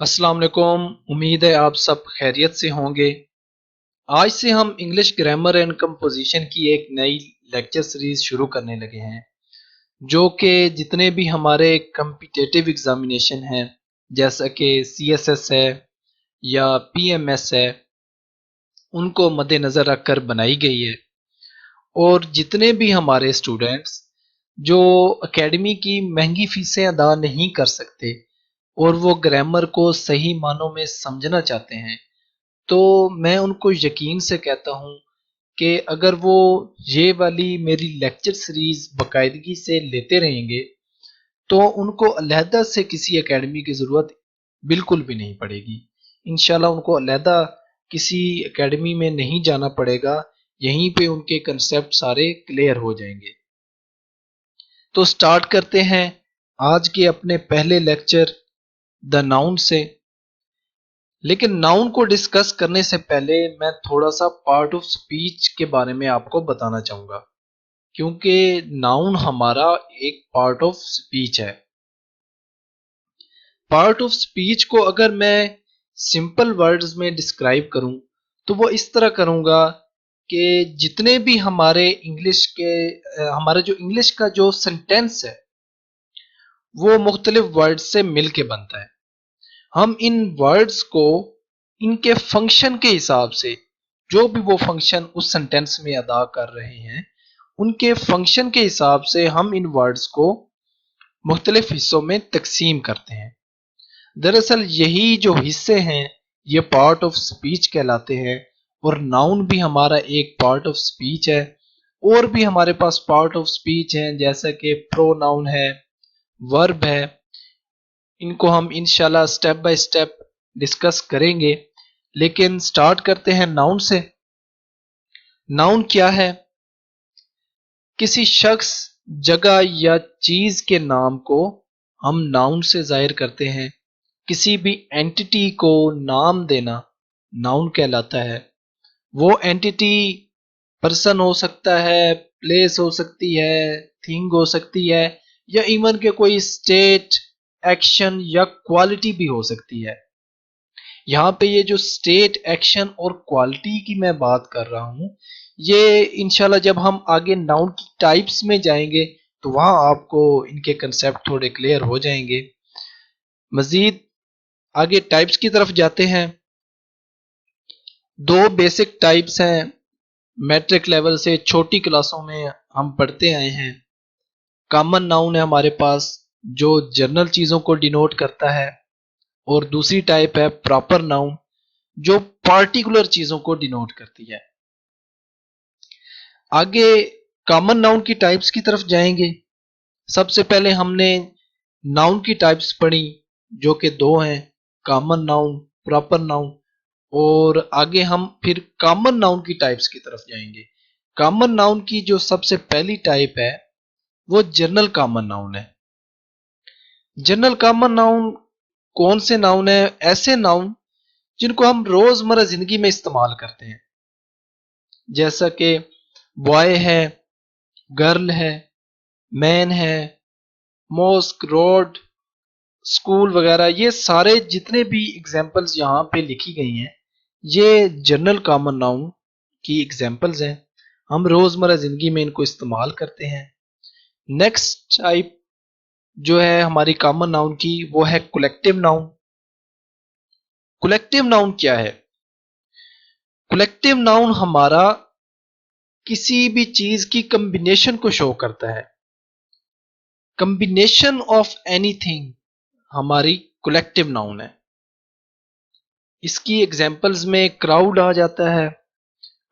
अस्सलाम वालेकुम। उम्मीद है आप सब खैरियत से होंगे। आज से हम इंग्लिश ग्रामर एंड कंपोजिशन की एक नई लेक्चर सीरीज शुरू करने लगे हैं, जो कि जितने भी हमारे कम्पिटिटिव एग्जामिनेशन हैं, जैसा कि सीएसएस है या पीएमएस है, उनको मद्देनज़र रखकर बनाई गई है। और जितने भी हमारे स्टूडेंट्स जो एकेडमी की महंगी फीसें अदा नहीं कर सकते और वो ग्रामर को सही मानों में समझना चाहते हैं, तो मैं उनको यकीन से कहता हूँ कि अगर वो ये वाली मेरी लेक्चर सीरीज बाकायदगी से लेते रहेंगे तो उनको अलहदा से किसी एकेडमी की ज़रूरत बिल्कुल भी नहीं पड़ेगी। इंशाल्लाह उनको अलहदा किसी एकेडमी में नहीं जाना पड़ेगा, यहीं पे उनके कंसेप्ट सारे क्लियर हो जाएंगे। तो स्टार्ट करते हैं आज के अपने पहले लेक्चर द नाउन से। लेकिन नाउन को डिस्कस करने से पहले मैं थोड़ा सा पार्ट ऑफ स्पीच के बारे में आपको बताना चाहूँगा, क्योंकि नाउन हमारा एक पार्ट ऑफ स्पीच है। पार्ट ऑफ स्पीच को अगर मैं सिंपल वर्ड्स में डिस्क्राइब करूं तो वो इस तरह करूंगा कि जितने भी हमारे इंग्लिश के हमारे जो इंग्लिश का जो सेंटेंस है वो मुख्तलिफ वर्ड्स से मिल के बनता है। हम इन वर्ड्स को इनके फंक्शन के हिसाब से, जो भी वो फंक्शन उस सेंटेंस में अदा कर रहे हैं, उनके फंक्शन के हिसाब से हम इन वर्ड्स को मुख्तलिफ हिस्सों में तकसीम करते हैं। दरअसल यही जो हिस्से हैं ये पार्ट ऑफ स्पीच कहलाते हैं, और नाउन भी हमारा एक पार्ट ऑफ स्पीच है। और भी हमारे पास पार्ट ऑफ स्पीच हैं, जैसा कि प्रोनाउन है, वर्ब है। इनको हम इंशाल्लाह स्टेप बाय स्टेप डिस्कस करेंगे। लेकिन स्टार्ट करते हैं नाउन से। नाउन क्या है? किसी शख्स, जगह या चीज के नाम को हम नाउन से जाहिर करते हैं। किसी भी एंटिटी को नाम देना नाउन कहलाता है। वो एंटिटी पर्सन हो सकता है, प्लेस हो सकती है, थिंग हो सकती है, या इवन के कोई स्टेट, एक्शन या क्वालिटी भी हो सकती है। यहाँ पे ये जो स्टेट, एक्शन और क्वालिटी की मैं बात कर रहा हूँ, ये इंशाल्लाह जब हम आगे नाउन की टाइप्स में जाएंगे तो वहां आपको इनके कंसेप्ट थोड़े क्लियर हो जाएंगे। मजीद आगे टाइप्स की तरफ जाते हैं। दो बेसिक टाइप्स हैं, मैट्रिक लेवल से छोटी क्लासों में हम पढ़ते आए हैं। कॉमन नाउन है हमारे पास, जो जनरल चीजों को डिनोट करता है, और दूसरी टाइप है प्रॉपर नाउन, जो पार्टिकुलर चीजों को डिनोट करती है। आगे कॉमन नाउन की टाइप्स की तरफ जाएंगे। सबसे पहले हमने नाउन की टाइप्स पढ़ी, जो कि दो हैं, कॉमन नाउन, प्रॉपर नाउन। और आगे हम फिर कॉमन नाउन की टाइप्स की तरफ जाएंगे। कॉमन नाउन की जो सबसे पहली टाइप है वो जनरल कॉमन नाउन है। जनरल कॉमन नाउन कौन से नाउन है? ऐसे नाउन जिनको हम रोजमर्रा जिंदगी में इस्तेमाल करते हैं, जैसा कि बॉय है, गर्ल है, मैन है, मॉस्क, रोड, स्कूल वगैरह। ये सारे जितने भी एग्जाम्पल्स यहाँ पे लिखी गई हैं, ये जनरल कॉमन नाउन की एग्जाम्पल्स हैं। हम रोजमर्रा जिंदगी में इनको इस्तेमाल करते हैं। नेक्स्ट टाइप जो है हमारी कॉमन नाउन की, वो है कलेक्टिव नाउन। कलेक्टिव नाउन क्या है? कलेक्टिव नाउन हमारा किसी भी चीज की कॉम्बिनेशन को शो करता है। कॉम्बिनेशन ऑफ एनीथिंग हमारी कलेक्टिव नाउन है। इसकी एग्जाम्पल्स में क्राउड आ जाता है,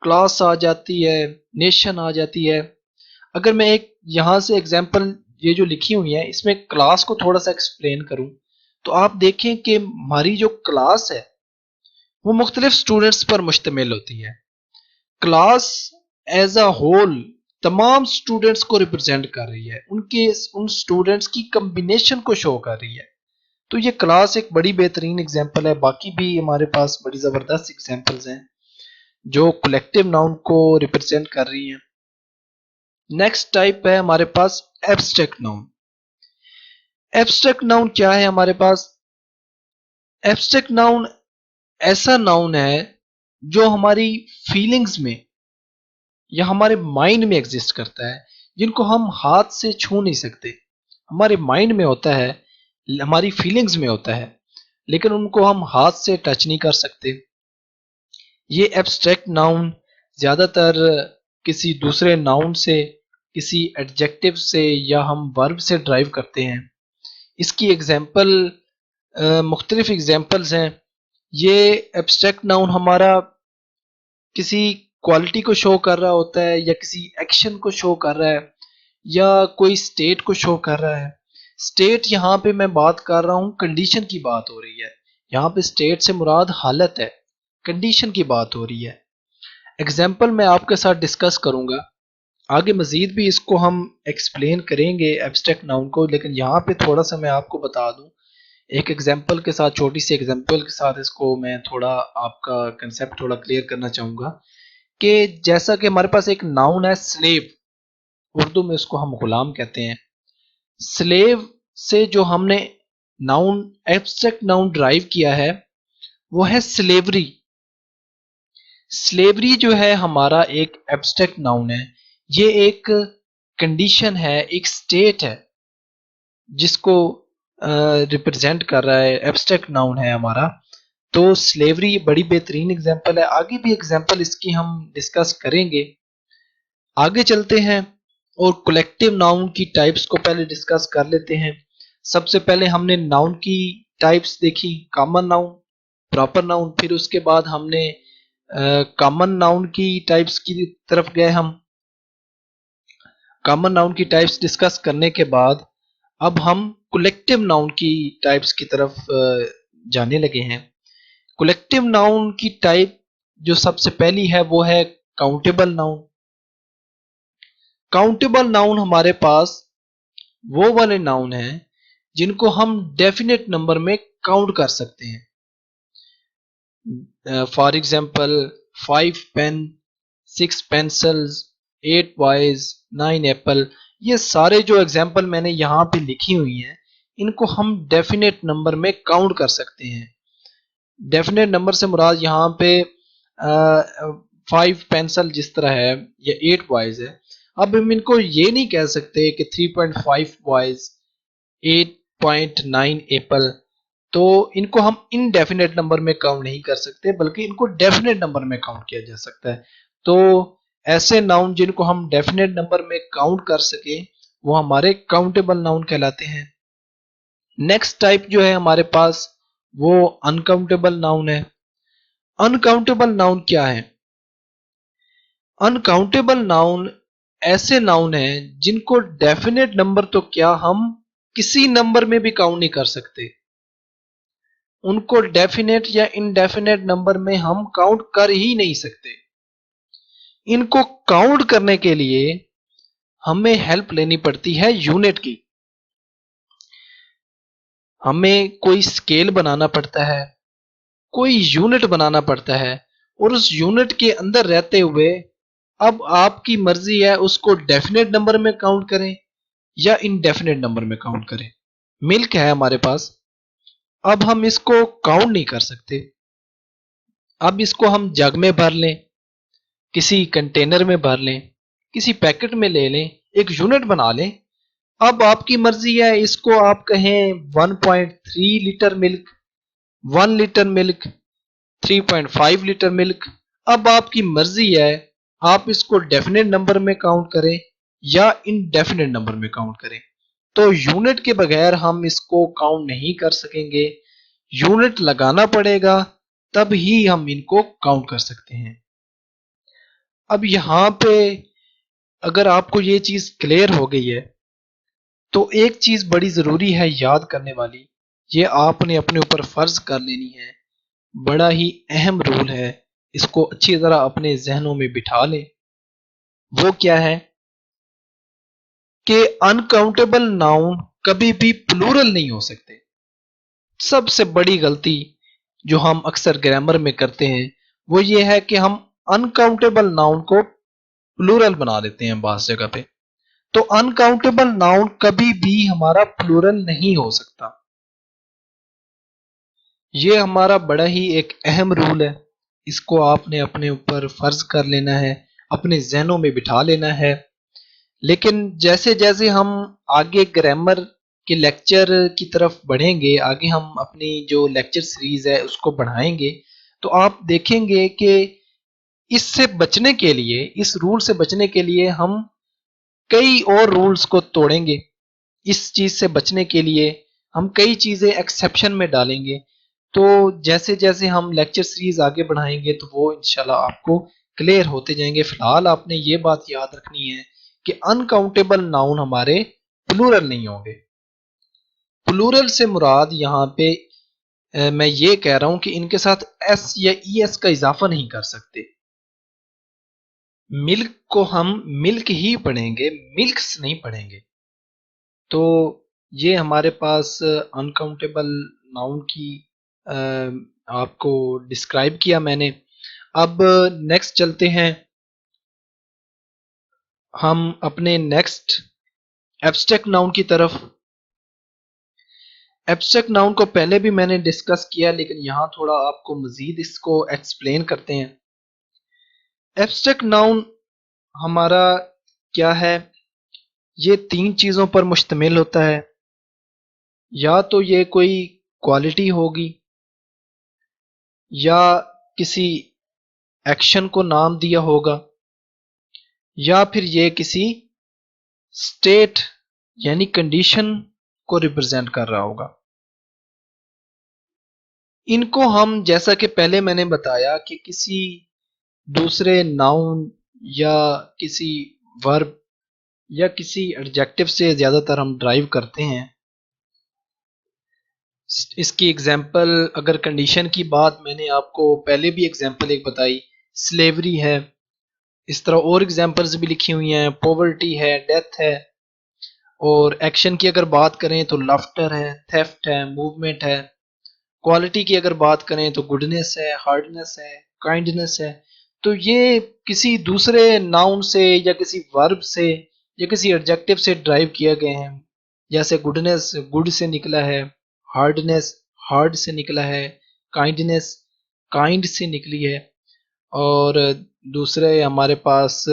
क्लास आ जाती है, नेशन आ जाती है। अगर मैं एक यहां से एग्जाम्पल ये जो लिखी हुई है इसमें क्लास को थोड़ा सा एक्सप्लेन करूं, तो आप देखें कि हमारी जो क्लास है वो मुख्तलिफ स्टूडेंट्स पर मुश्तमिल होती है। क्लास एज अ होल तमाम स्टूडेंट्स को रिप्रेजेंट कर रही है, उनके उन स्टूडेंट्स की कम्बिनेशन को शो कर रही है। तो ये क्लास एक बड़ी बेहतरीन एग्जाम्पल है। बाकी भी हमारे पास बड़ी ज़बरदस्त एग्जाम्पल्स हैं जो कलेक्टिव नाउन को रिप्रेजेंट कर रही हैं। नेक्स्ट टाइप है हमारे पास एब्स्ट्रैक्ट नाउन। एब्स्ट्रैक्ट नाउन क्या है हमारे पास? एब्स्ट्रैक्ट नाउन ऐसा नाउन है जो हमारी फीलिंग्स में या हमारे माइंड में एग्जिस्ट करता है, जिनको हम हाथ से छू नहीं सकते। हमारे माइंड में होता है, हमारी फीलिंग्स में होता है, लेकिन उनको हम हाथ से टच नहीं कर सकते। ये एब्स्ट्रैक्ट नाउन ज़्यादातर किसी दूसरे नाउन से, किसी एडजेक्टिव से या हम वर्ब से ड्राइव करते हैं। इसकी एग्जाम्पल मुख्तलिफ एग्जाम्पल्स हैं। ये एब्स्ट्रैक्ट नाउन हमारा किसी क्वालिटी को शो कर रहा होता है, या किसी एक्शन को शो कर रहा है, या कोई स्टेट को शो कर रहा है। स्टेट यहाँ पे मैं बात कर रहा हूँ, कंडीशन की बात हो रही है। यहाँ पे स्टेट से मुराद हालत है, कंडीशन की बात हो रही है। एग्जाम्पल मैं आपके साथ डिस्कस करूंगा, आगे मजीद भी इसको हम एक्सप्लेन करेंगे एब्स्ट्रैक्ट नाउन को, लेकिन यहाँ पे थोड़ा सा मैं आपको बता दूं एक एग्जाम्पल के साथ, छोटी सी एग्जाम्पल के साथ इसको मैं थोड़ा आपका कंसेप्ट थोड़ा क्लियर करना चाहूँगा कि जैसा कि हमारे पास एक नाउन है स्लेव, उर्दू में उसको हम गुलाम कहते हैं। स्लेव से जो हमने नाउन एब्स्ट्रैक्ट नाउन ड्राइव किया है वो है स्लेवरी। स्लेवरी जो है हमारा एक एब्स्ट्रैक्ट नाउन है। ये एक कंडीशन है, एक स्टेट है जिसको रिप्रेजेंट कर रहा है, एब्स्ट्रैक्ट नाउन है हमारा। तो स्लेवरी बड़ी बेहतरीन एग्जांपल है। आगे भी एग्जांपल इसकी हम डिस्कस करेंगे। आगे चलते हैं और कलेक्टिव नाउन की टाइप्स को पहले डिस्कस कर लेते हैं। सबसे पहले हमने नाउन की टाइप्स देखी, कॉमन नाउन, प्रॉपर नाउन। फिर उसके बाद हमने कॉमन नाउन की टाइप्स की तरफ गए। हम कॉमन नाउन की टाइप्स डिस्कस करने के बाद अब हम कलेक्टिव नाउन की टाइप्स की तरफ जाने लगे हैं। कलेक्टिव नाउन की टाइप जो सबसे पहली है वो है काउंटेबल नाउन। काउंटेबल नाउन हमारे पास वो वाले नाउन हैं जिनको हम डेफिनेट नंबर में काउंट कर सकते हैं। For example 5 pen, 6 pencils, 8 boys, 9 apple. ये सारे जो एग्जाम्पल मैंने यहाँ पे लिखी हुई हैं इनको हम डेफिनेट नंबर में काउंट कर सकते हैं। डेफिनेट नंबर से मुराद यहाँ पे 5 पेंसिल जिस तरह है या 8 बॉयज है। अब हम इनको ये नहीं कह सकते कि 3.5 बॉयज, 8.9 एप्पल। तो इनको हम इनडेफिनेट नंबर में काउंट नहीं कर सकते, बल्कि इनको डेफिनेट नंबर में काउंट किया जा सकता है। तो ऐसे नाउन जिनको हम डेफिनेट नंबर में काउंट कर सके वो हमारे काउंटेबल नाउन कहलाते हैं। नेक्स्ट टाइप जो है हमारे पास वो अनकाउंटेबल नाउन है। अनकाउंटेबल नाउन क्या है? अनकाउंटेबल नाउन ऐसे नाउन हैं जिनको डेफिनेट नंबर तो क्या, हम किसी नंबर में भी काउंट नहीं कर सकते। उनको डेफिनेट या इनडेफिनेट नंबर में हम काउंट कर ही नहीं सकते। इनको काउंट करने के लिए हमें हेल्प लेनी पड़ती है यूनिट की। हमें कोई स्केल बनाना पड़ता है, कोई यूनिट बनाना पड़ता है, और उस यूनिट के अंदर रहते हुए अब आपकी मर्जी है उसको डेफिनेट नंबर में काउंट करें या इनडेफिनेट नंबर में काउंट करें। मिल्क है हमारे पास, अब हम इसको काउंट नहीं कर सकते। अब इसको हम जग में भर लें, किसी कंटेनर में भर लें, किसी पैकेट में ले लें, एक यूनिट बना लें। अब आपकी मर्जी है, इसको आप कहें 1.3 litre milk, 1 litre milk, 3.5 litre milk. अब आपकी मर्जी है, आप इसको डेफिनेट नंबर में काउंट करें या इनडेफिनेट नंबर में काउंट करें। तो यूनिट के बगैर हम इसको काउंट नहीं कर सकेंगे, यूनिट लगाना पड़ेगा, तब ही हम इनको काउंट कर सकते हैं। अब यहां पे अगर आपको ये चीज क्लियर हो गई है तो एक चीज बड़ी जरूरी है याद करने वाली, ये आपने अपने ऊपर फर्ज कर लेनी है। बड़ा ही अहम रूल है, इसको अच्छी तरह अपने जहनों में बिठा लें। वो क्या है कि अनकाउंटेबल नाउन कभी भी प्लूरल नहीं हो सकते। सबसे बड़ी गलती जो हम अक्सर ग्रामर में करते हैं वो ये है कि हम अनकाउंटेबल नाउन को प्लूरल बना देते हैं बास जगह पे। तो अनकाउंटेबल नाउन कभी भी हमारा प्लूरल नहीं हो सकता। ये हमारा बड़ा ही एक अहम रूल है। इसको आपने अपने ऊपर फर्ज कर लेना है, अपने जहनों में बिठा लेना है। लेकिन जैसे जैसे हम आगे ग्रामर के लेक्चर की तरफ बढ़ेंगे, आगे हम अपनी जो लेक्चर सीरीज है उसको बढ़ाएंगे, तो आप देखेंगे कि इससे बचने के लिए, इस रूल से बचने के लिए हम कई और रूल्स को तोड़ेंगे। इस चीज से बचने के लिए हम कई चीजें एक्सेप्शन में डालेंगे। तो जैसे जैसे हम लेक्चर सीरीज आगे बढ़ाएंगे तो वो इंशाल्लाह आपको क्लियर होते जाएंगे। फिलहाल आपने ये बात याद रखनी है कि अनकाउंटेबल नाउन हमारे प्लूरल नहीं होंगे। प्लूरल से मुराद यहाँ पे मैं ये कह रहा हूं कि इनके साथ एस या ई एस का इजाफा नहीं कर सकते। मिल्क को हम मिल्क ही पढ़ेंगे, मिल्क्स नहीं पढ़ेंगे। तो ये हमारे पास अनकाउंटेबल नाउन की अ, आपको डिस्क्राइब किया मैंने। अब नेक्स्ट चलते हैं हम अपने नेक्स्ट एब्स्ट्रैक्ट नाउन की तरफ। एब्स्ट्रैक्ट नाउन को पहले भी मैंने डिस्कस किया, लेकिन यहाँ थोड़ा आपको मजीद इसको एक्सप्लेन करते हैं। एब्स्ट्रैक्ट नाउन हमारा क्या है? ये तीन चीजों पर मुश्तमिल होता है। या तो ये कोई क्वालिटी होगी, या किसी एक्शन को नाम दिया होगा, या फिर ये किसी स्टेट यानी कंडीशन को रिप्रेजेंट कर रहा होगा। इनको हम, जैसा कि पहले मैंने बताया, कि किसी दूसरे नाउन या किसी वर्ब या किसी एडजेक्टिव से ज्यादातर हम ड्राइव करते हैं। इसकी एग्जाम्पल, अगर कंडीशन की बात, मैंने आपको पहले भी एग्जाम्पल एक बताई, स्लेवरी है। इस तरह और एग्जाम्पल्स भी लिखी हुई हैं, पॉवर्टी है, डेथ है। और एक्शन की अगर बात करें तो लाफ्टर है, थेफ्ट है, मूवमेंट है। क्वालिटी की अगर बात करें तो गुडनेस है, हार्डनेस है, काइंडनेस है। तो ये किसी दूसरे नाउन से या किसी वर्ब से या किसी एडजेक्टिव से ड्राइव किए गए हैं। जैसे गुडनेस गुड से निकला है, हार्डनेस हार्ड से निकला है, काइंडनेस काइंड से निकली है। और दूसरे हमारे पास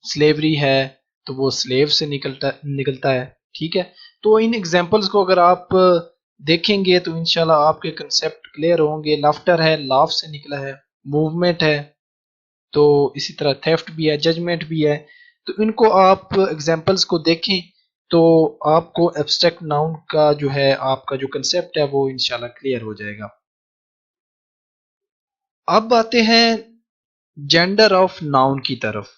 स्लेवरी है, तो वो स्लेव से निकलता है। ठीक है। तो इन एग्जांपल्स को अगर आप देखेंगे तो इंशाल्लाह आपके कंसेप्ट क्लियर होंगे। लाफ्टर है, लाफ से निकला है। मूवमेंट है, तो इसी तरह थेफ्ट भी है, जजमेंट भी है। तो इनको आप एग्जांपल्स को देखें तो आपको एब्स्ट्रैक्ट नाउन का जो है, आपका जो कंसेप्ट है, वो इंशाल्लाह क्लियर हो जाएगा। अब आते हैं जेंडर ऑफ नाउन की तरफ।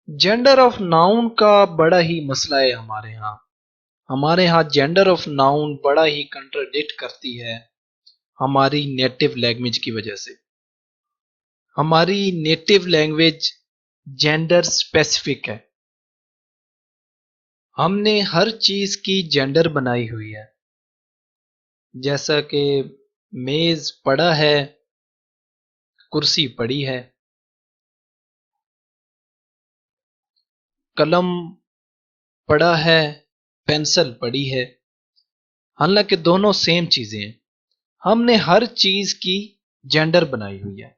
जेंडर ऑफ नाउन का बड़ा ही मसला है हमारे यहाँ जेंडर ऑफ नाउन बड़ा ही कंट्राडिक्ट करती है हमारी नेटिव लैंग्वेज की वजह से। हमारी नेटिव लैंग्वेज जेंडर स्पेसिफिक है। हमने हर चीज की जेंडर बनाई हुई है। जैसा कि मेज पड़ा है, कुर्सी पड़ी है, कलम पड़ा है, पेंसिल पड़ी है। हालांकि दोनों सेम चीजें हैं। हमने हर चीज की जेंडर बनाई हुई है।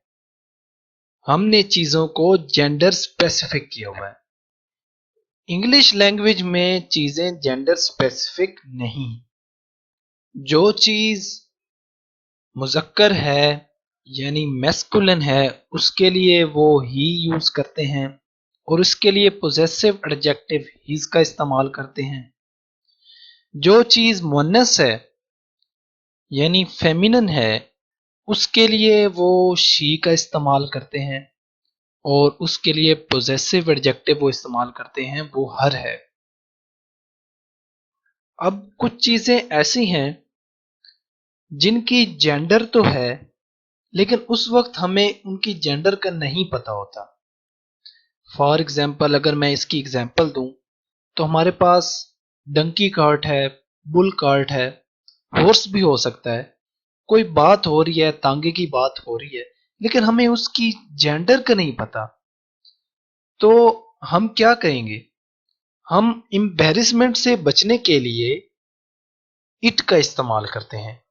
हमने चीजों को जेंडर स्पेसिफिक किया हुआ है। इंग्लिश लैंग्वेज में चीजें जेंडर स्पेसिफिक नहीं। जो चीज मुजक्कर है यानी मैस्कुलिन है, उसके लिए वो ही यूज करते हैं, और उसके लिए पोजेसिव एडजेक्टिव हीज का इस्तेमाल करते हैं। जो चीज मुअन्नस है यानी फेमिनिन है, उसके लिए वो शी का इस्तेमाल करते हैं, और उसके लिए पोजेसिव एडजेक्टिव वो इस्तेमाल करते हैं, वो हर है। अब कुछ चीजें ऐसी हैं जिनकी जेंडर तो है, लेकिन उस वक्त हमें उनकी जेंडर का नहीं पता होता। फॉर एग्जाम्पल, अगर मैं इसकी एग्जाम्पल दूं तो हमारे पास डंकी कार्ट है, बुल कार्ट है, हॉर्स भी हो सकता है। कोई बात हो रही है, तांगे की बात हो रही है, लेकिन हमें उसकी जेंडर का नहीं पता। तो हम क्या करेंगे? हम एम्बेरसमेंट से बचने के लिए इट का इस्तेमाल करते हैं,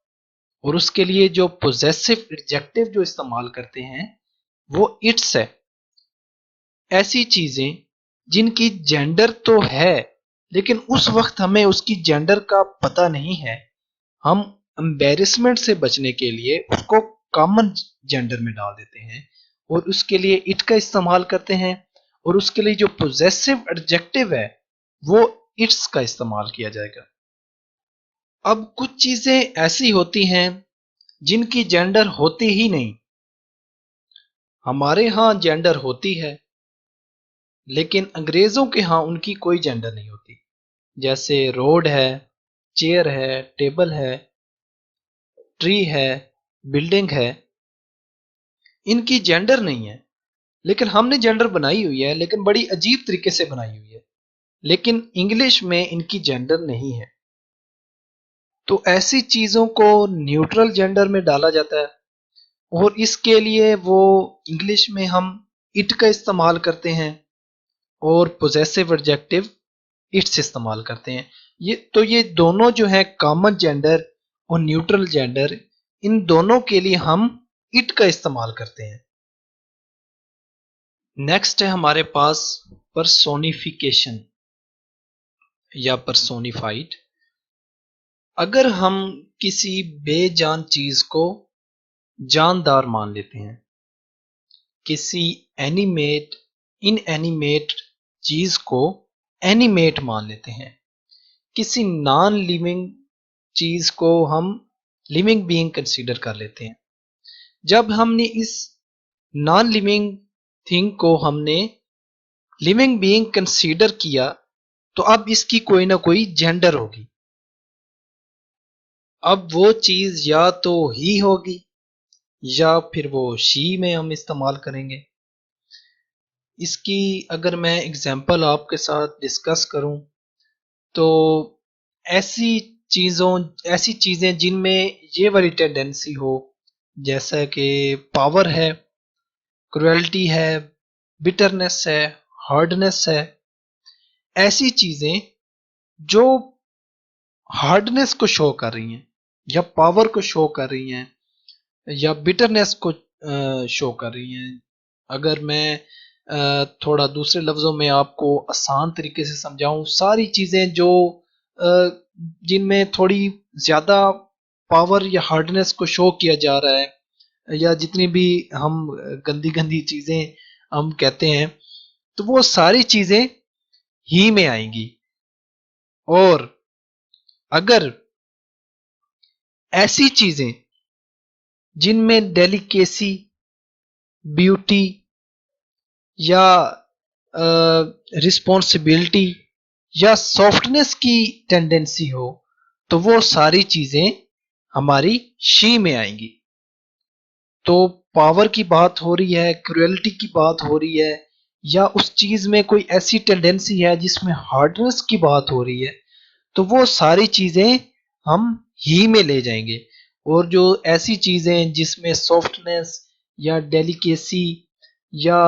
और उसके लिए जो पोजेसिव एडजेक्टिव जो इस्तेमाल करते हैं वो इट्स है। ऐसी चीजें जिनकी जेंडर तो है लेकिन उस वक्त हमें उसकी जेंडर का पता नहीं है, हम एम्बेरसमेंट से बचने के लिए उसको कॉमन जेंडर में डाल देते हैं और उसके लिए इट का इस्तेमाल करते हैं, और उसके लिए जो पोजेसिव एडजेक्टिव है वो इट्स का इस्तेमाल किया जाएगा। अब कुछ चीजें ऐसी होती हैं जिनकी जेंडर होती ही नहीं। हमारे यहाँ जेंडर होती है लेकिन अंग्रेजों के यहाँ उनकी कोई जेंडर नहीं होती। जैसे रोड है, चेयर है, टेबल है, ट्री है, बिल्डिंग है, इनकी जेंडर नहीं है। लेकिन हमने जेंडर बनाई हुई है, लेकिन बड़ी अजीब तरीके से बनाई हुई है। लेकिन इंग्लिश में इनकी जेंडर नहीं है। तो ऐसी चीजों को न्यूट्रल जेंडर में डाला जाता है, और इसके लिए वो इंग्लिश में हम इट का इस्तेमाल करते हैं और पोजेसिव एडजेक्टिव इट्स इस्तेमाल करते हैं। ये दोनों जो है कॉमन जेंडर और न्यूट्रल जेंडर, इन दोनों के लिए हम इट का इस्तेमाल करते हैं। नेक्स्ट है हमारे पास पर्सोनिफिकेशन या पर्सोनिफाइड। अगर हम किसी बेजान चीज को जानदार मान लेते हैं, किसी एनिमेट इनएनिमेट चीज को एनिमेट मान लेते हैं, किसी नॉन लिविंग चीज को हम लिविंग बीइंग कंसीडर कर लेते हैं। जब हमने इस नॉन लिविंग थिंग को हमने लिविंग बीइंग कंसीडर किया तो अब इसकी कोई ना कोई जेंडर होगी। अब वो चीज या तो ही होगी या फिर वो शी में हम इस्तेमाल करेंगे। इसकी अगर मैं एग्जांपल आपके साथ डिस्कस करूं तो ऐसी चीजों ऐसी चीजें जिनमें ये वाली टेंडेंसी हो, जैसा कि पावर है, क्रुएल्टी है, बिटरनेस है, हार्डनेस है। ऐसी चीजें जो हार्डनेस को शो कर रही हैं या पावर को शो कर रही हैं या बिटरनेस को शो कर रही हैं। अगर मैं थोड़ा दूसरे लफ्जों में आपको आसान तरीके से समझाऊं, सारी चीजें जो जिनमें थोड़ी ज्यादा पावर या हार्डनेस को शो किया जा रहा है, या जितनी भी हम गंदी गंदी चीजें हम कहते हैं, तो वो सारी चीजें ही में आएंगी। और अगर ऐसी चीजें जिनमें डेलिकेसी, ब्यूटी या रिस्पॉन्सिबिलिटी या सॉफ्टनेस की टेंडेंसी हो, तो वो सारी चीजें हमारी शी में आएंगी। तो पावर की बात हो रही है, क्रुएल्टी की बात हो रही है, या उस चीज में कोई ऐसी टेंडेंसी है जिसमें हार्डनेस की बात हो रही है, तो वो सारी चीजें हम ही में ले जाएंगे। और जो ऐसी चीजें जिसमें सॉफ्टनेस या डेलिकेसी या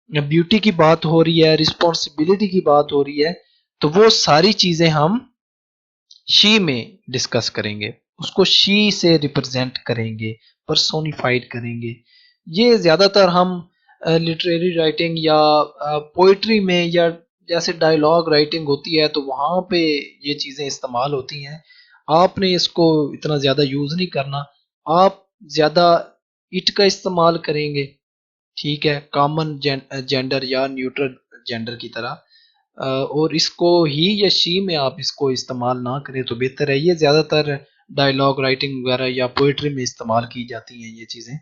ब्यूटी की बात हो रही है, रिस्पॉन्सिबिलिटी की बात हो रही है, तो वो सारी चीजें हम शी में डिस्कस करेंगे, उसको शी से रिप्रेजेंट करेंगे, पर्सोनिफाइड करेंगे। ये ज्यादातर हम लिटरेरी राइटिंग या पोइट्री में, या जैसे डायलॉग राइटिंग होती है तो वहां पे ये चीजें इस्तेमाल होती हैं। आपने इसको इतना ज्यादा यूज नहीं करना, आप ज्यादा इट का इस्तेमाल करेंगे, ठीक है, कॉमन जेंडर या न्यूट्रल जेंडर की तरह। और इसको ही या शी में आप इसको इस्तेमाल ना करें तो बेहतर है। ये ज्यादातर डायलॉग राइटिंग वगैरह या पोइट्री में इस्तेमाल की जाती हैं ये चीजें।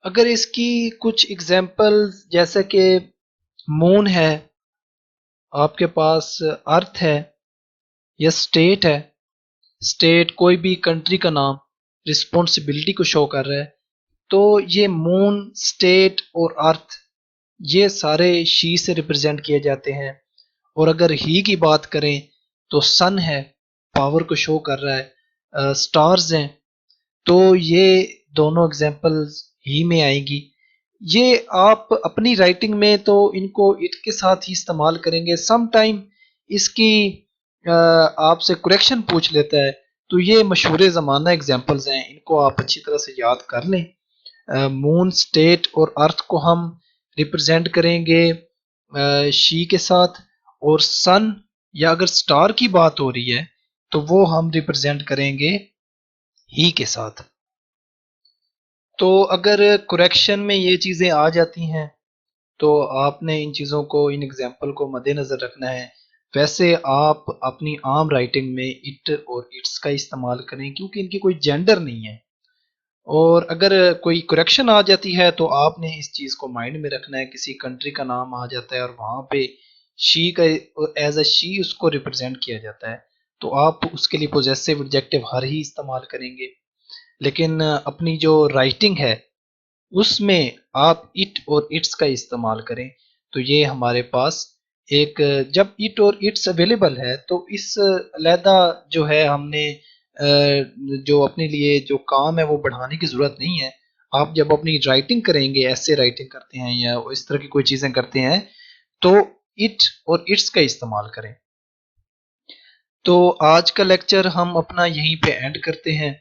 अगर इसकी कुछ एग्जांपल, जैसे कि मून है, आपके पास अर्थ है, या स्टेट है। स्टेट कोई भी कंट्री का नाम रिस्पॉन्सिबिलिटी को शो कर रहा है, तो ये मून, स्टेट और अर्थ ये सारे शी से रिप्रेजेंट किए जाते हैं। और अगर ही की बात करें तो सन है, पावर को शो कर रहा है, स्टार्स हैं, तो ये दोनों एग्जांपल्स ही में आएगी। ये आप अपनी राइटिंग में तो इनको इट के साथ ही इस्तेमाल करेंगे। सम टाइम इसकी आपसे करेक्शन पूछ लेता है, तो ये मशहूर ज़माना एग्जांपल्स हैं, इनको आप अच्छी तरह से याद कर लें। मून, स्टेट और अर्थ को हम रिप्रेजेंट करेंगे शी के साथ, और सन या अगर स्टार की बात हो रही है तो वो हम रिप्रेजेंट करेंगे ही के साथ। तो अगर करेक्शन में ये चीज़ें आ जाती हैं तो आपने इन चीज़ों को, इन एग्जाम्पल को मद्देनज़र रखना है। वैसे आप अपनी आम राइटिंग में इट और इट्स का इस्तेमाल करें, क्योंकि इनकी कोई जेंडर नहीं है। और अगर कोई करेक्शन आ जाती है तो आपने इस चीज़ को माइंड में रखना है, किसी कंट्री का नाम आ जाता है और वहाँ पे शी का एज अ शी उसको रिप्रेजेंट किया जाता है, तो आप उसके लिए पोजेसिव एडजेक्टिव हर ही इस्तेमाल करेंगे। लेकिन अपनी जो राइटिंग है उसमें आप इट और इट्स का इस्तेमाल करें। तो ये हमारे पास एक, जब इट और इट्स अवेलेबल है तो इस अलहदा जो है हमने जो अपने लिए जो काम है वो बढ़ाने की ज़रूरत नहीं है। आप जब अपनी राइटिंग करेंगे, ऐसे राइटिंग करते हैं या इस तरह की कोई चीज़ें करते हैं, तो इट और इट्स का इस्तेमाल करें। तो आज का लेक्चर हम अपना यहीं पे एंड करते हैं।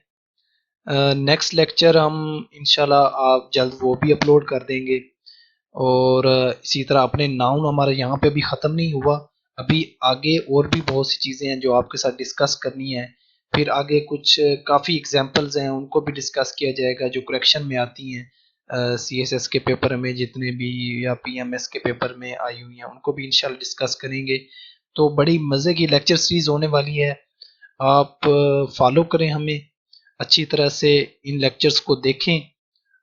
नेक्स्ट लेक्चर हम इंशाल्लाह आप जल्द वो भी अपलोड कर देंगे। और इसी तरह अपने नाउन हमारा यहाँ पे अभी ख़त्म नहीं हुआ, अभी आगे और भी बहुत सी चीज़ें हैं जो आपके साथ डिस्कस करनी है। फिर आगे कुछ काफ़ी एग्जांपल्स हैं, उनको भी डिस्कस किया जाएगा जो करेक्शन में आती हैं। सीएसएस के पेपर में जितने भी या पीएमएस के पेपर में आई हुई हैं उनको भी इंशाल्लाह डिस्कस करेंगे। तो बड़ी मज़े की लेक्चर सीरीज़ होने वाली है। आप फॉलो करें हमें अच्छी तरह से, इन लेक्चर्स को देखें।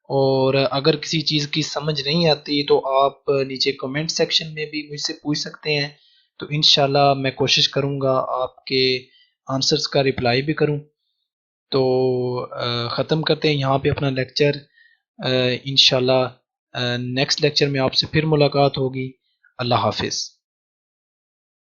और अगर किसी चीज़ की समझ नहीं आती तो आप नीचे कमेंट सेक्शन में भी मुझसे पूछ सकते हैं। तो इंशाल्लाह मैं कोशिश करूँगा आपके आंसर्स का रिप्लाई भी करूँ। तो ख़त्म करते हैं यहाँ पे अपना लेक्चर। इंशाल्लाह नेक्स्ट लेक्चर में आपसे फिर मुलाकात होगी। अल्लाह हाफिज़।